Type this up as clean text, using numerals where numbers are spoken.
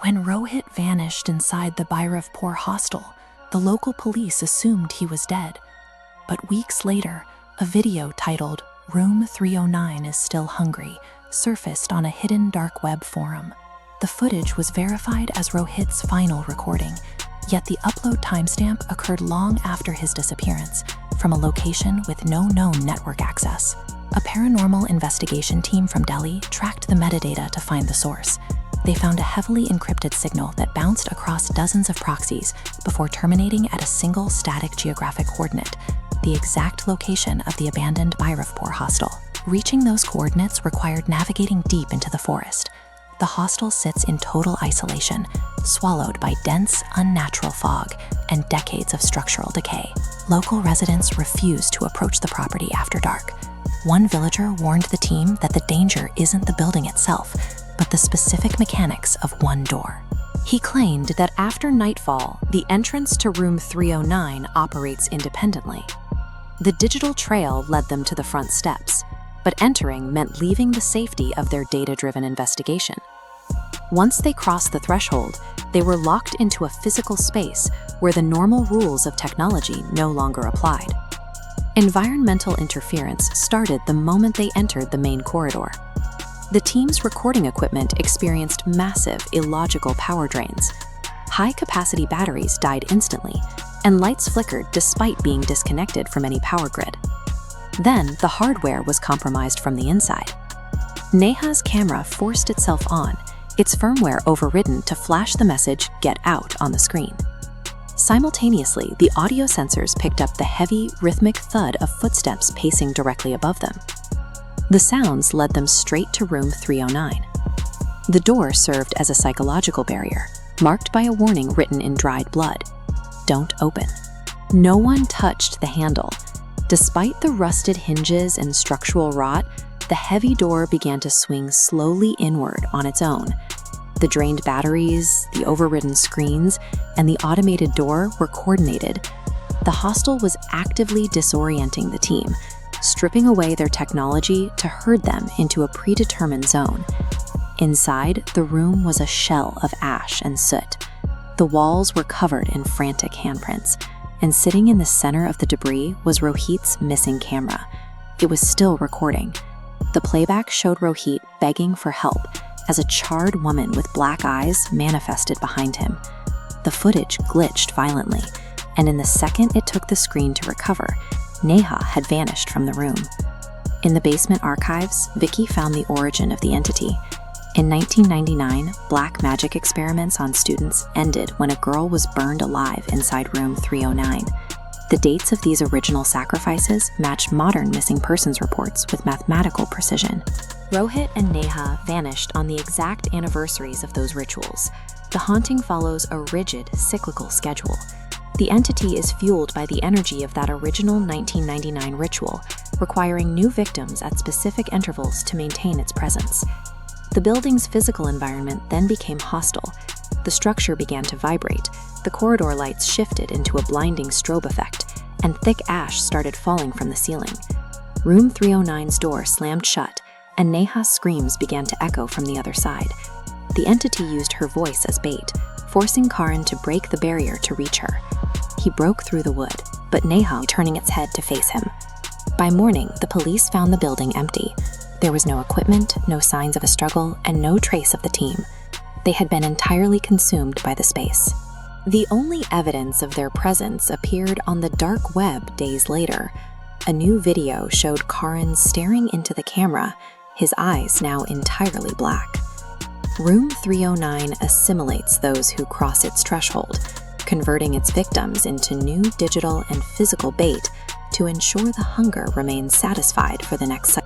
When Rohit vanished inside the Bairavpur hostel, the local police assumed he was dead. But weeks later, a video titled "Room 309 is Still Hungry" surfaced on a hidden dark web forum. The footage was verified as Rohit's final recording, yet the upload timestamp occurred long after his disappearance, from a location with no known network access. A paranormal investigation team from Delhi tracked the metadata to find the source. They found a heavily encrypted signal that bounced across dozens of proxies before terminating at a single static geographic coordinate, the exact location of the abandoned Bairavpur hostel. Reaching those coordinates required navigating deep into the forest. The hostel sits in total isolation, swallowed by dense, unnatural fog and decades of structural decay. Local residents refused to approach the property after dark. One villager warned the team that the danger isn't the building itself, but the specific mechanics of one door. He claimed that after nightfall, the entrance to room 309 operates independently. The digital trail led them to the front steps, but entering meant leaving the safety of their data-driven investigation. Once they crossed the threshold, they were locked into a physical space where the normal rules of technology no longer applied. Environmental interference started the moment they entered the main corridor. The team's recording equipment experienced massive, illogical power drains. High-capacity batteries died instantly, and lights flickered despite being disconnected from any power grid. Then, the hardware was compromised from the inside. Neha's camera forced itself on, its firmware overridden to flash the message "Get out" on the screen. Simultaneously, the audio sensors picked up the heavy, rhythmic thud of footsteps pacing directly above them. The sounds led them straight to room 309. The door served as a psychological barrier, marked by a warning written in dried blood: "Don't open." No one touched the handle. Despite the rusted hinges and structural rot, the heavy door began to swing slowly inward on its own. The drained batteries, the overridden screens, and the automated door were coordinated. The hostel was actively disorienting the team, stripping away their technology to herd them into a predetermined zone. Inside, the room was a shell of ash and soot. The walls were covered in frantic handprints, and sitting in the center of the debris was Rohit's missing camera. It was still recording. The playback showed Rohit begging for help as a charred woman with black eyes manifested behind him. The footage glitched violently, and in the second it took the screen to recover, Neha had vanished from the room. In the basement archives, Vicky found the origin of the entity. In 1999, black magic experiments on students ended when a girl was burned alive inside room 309. The dates of these original sacrifices match modern missing persons reports with mathematical precision. Rohit and Neha vanished on the exact anniversaries of those rituals. The haunting follows a rigid, cyclical schedule. The entity is fueled by the energy of that original 1999 ritual, requiring new victims at specific intervals to maintain its presence. The building's physical environment then became hostile. The structure began to vibrate, the corridor lights shifted into a blinding strobe effect, and thick ash started falling from the ceiling. Room 309's door slammed shut, and Neha's screams began to echo from the other side. The entity used her voice as bait, forcing Karan to break the barrier to reach her. He broke through the wood, but Neha turning its head to face him. By morning, the police found the building empty. There was no equipment, no signs of a struggle, and no trace of the team. They had been entirely consumed by the space. The only evidence of their presence appeared on the dark web days later. A new video showed Karan staring into the camera, his eyes now entirely black. Room 309 assimilates those who cross its threshold, converting its victims into new digital and physical bait to ensure the hunger remains satisfied for the next cycle.